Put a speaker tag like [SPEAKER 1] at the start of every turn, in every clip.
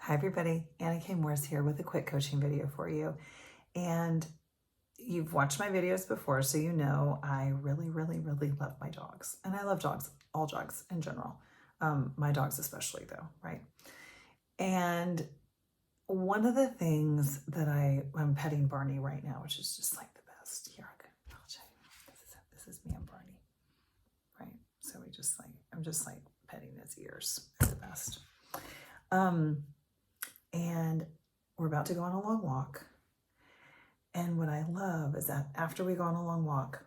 [SPEAKER 1] Hi everybody, Anna K. Morris here with a quick coaching video for you. And you've watched my videos before, so you know I really love my dogs. And I love dogs, all dogs in general. My dogs especially though, right? And one of the things that I'm petting Barney right now, which is just like the best. Here, I'll show you. This is me and Barney, right? So I'm just like petting his ears. It's the best. And we're about to go on a long walk. And what I love is that after we go on a long walk,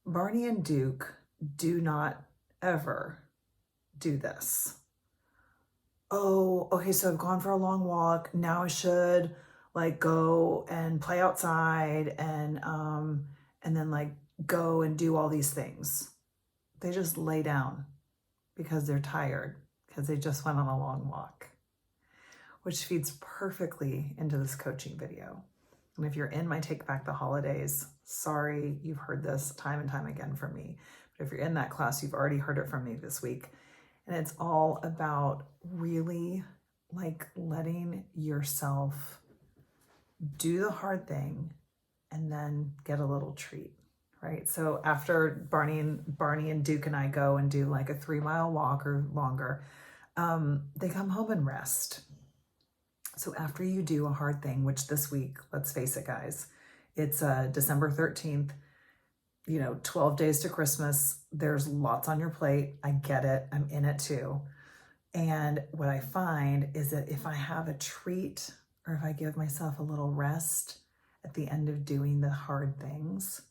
[SPEAKER 1] Barney and Duke do not ever do this. Oh, okay, so I've gone for a long walk. Now I should like go and play outside and then like go and do all these things. They just lay down because they're tired, because they just went on a long walk, which feeds perfectly into this coaching video. And if you're in my Take Back the Holidays, sorry, you've heard this time and time again from me. But if you're in that class, you've already heard it from me this week. And it's all about really like letting yourself do the hard thing and then get a little treat, right? So after Barney and Duke and I go and do like a 3-mile walk or longer, they come home and rest. So after you do a hard thing, which this week, let's face it, guys, it's December 13th, 12 days to Christmas. There's lots on your plate. I get it. I'm in it too. And what I find is that if I have a treat or if I give myself a little rest at the end of doing the hard things,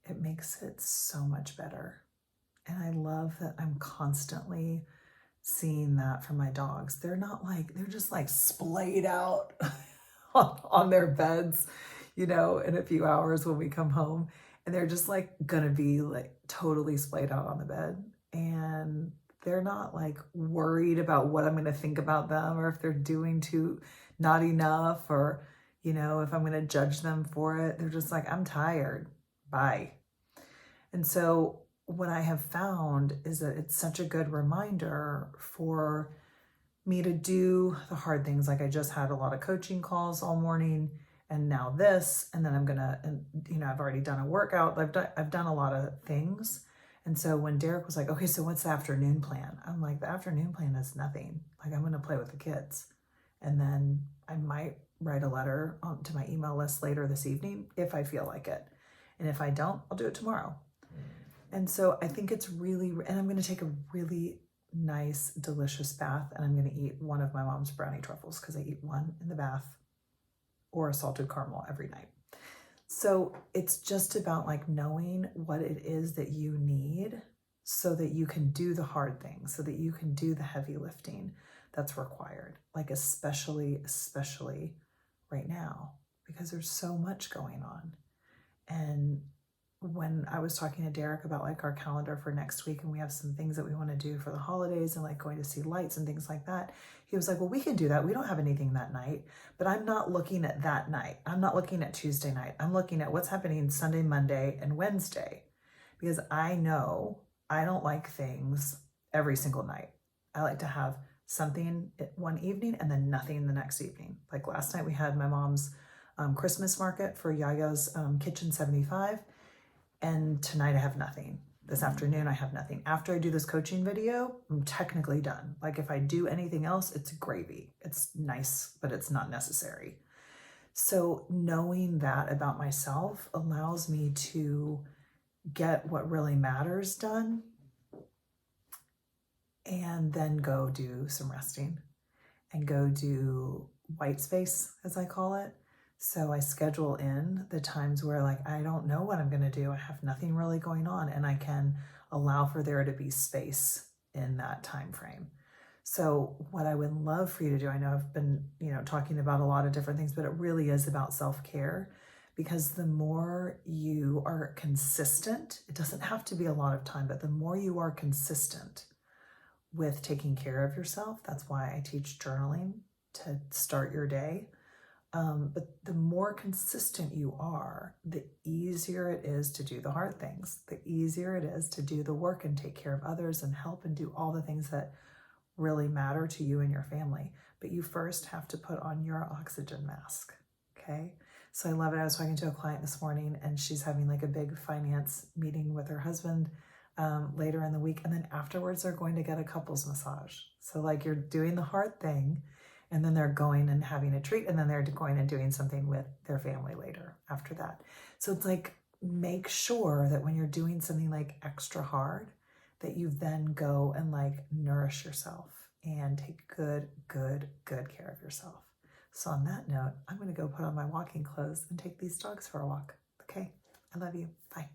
[SPEAKER 1] it makes it so much better. And I love that I'm constantly seeing that from my dogs. They're just like splayed out on their beds, in a few hours when we come home. And they're just like gonna be like totally splayed out on the bed. And they're not like worried about what I'm gonna think about them or if they're doing not enough or, if I'm gonna judge them for it. They're just like, I'm tired, bye. And so what I have found is that it's such a good reminder for me to do the hard things. Like I just had a lot of coaching calls all morning and now this, and then I've already done a workout. I've done a lot of things. And so when Derek was like, okay, so what's the afternoon plan? I'm like, the afternoon plan is nothing. Like I'm going to play with the kids. And then I might write a letter to my email list later this evening if I feel like it. And if I don't, I'll do it tomorrow. And so I think it's and I'm going to take a really nice, delicious bath, and I'm going to eat one of my mom's brownie truffles because I eat one in the bath or a salted caramel every night. So it's just about like knowing what it is that you need so that you can do the hard things, so that you can do the heavy lifting that's required, like especially right now, because there's so much going on. And when I was talking to Derek about like our calendar for next week and we have some things that we want to do for the holidays and like going to see lights and things like that, he was like, well, we can do that. We don't have anything that night, but I'm not looking at that night. I'm not looking at Tuesday night. I'm looking at what's happening Sunday, Monday, and Wednesday, because I know I don't like things every single night. I like to have something one evening and then nothing the next evening. Like last night we had my mom's Christmas market for Yaya's Kitchen 75. And tonight I have nothing. This afternoon I have nothing. After I do this coaching video, I'm technically done. Like if I do anything else, it's gravy. It's nice, but it's not necessary. So knowing that about myself allows me to get what really matters done and then go do some resting and go do white space, as I call it. So I schedule in the times where like, I don't know what I'm going to do. I have nothing really going on and I can allow for there to be space in that time frame. So what I would love for you to do, I know I've been, talking about a lot of different things, but it really is about self-care, because the more you are consistent, it doesn't have to be a lot of time, but the more you are consistent with taking care of yourself, that's why I teach journaling to start your day. But the more consistent you are, the easier it is to do the hard things, the easier it is to do the work and take care of others and help and do all the things that really matter to you and your family. But you first have to put on your oxygen mask, okay? So I love it. I was talking to a client this morning, and she's having like a big finance meeting with her husband later in the week. And then afterwards, they're going to get a couples massage. So like you're doing the hard thing, and then they're going and having a treat, and then they're going and doing something with their family later after that. So it's like, make sure that when you're doing something like extra hard, that you then go and like nourish yourself and take good care of yourself. So on that note, I'm going to go put on my walking clothes and take these dogs for a walk. Okay. I love you. Bye.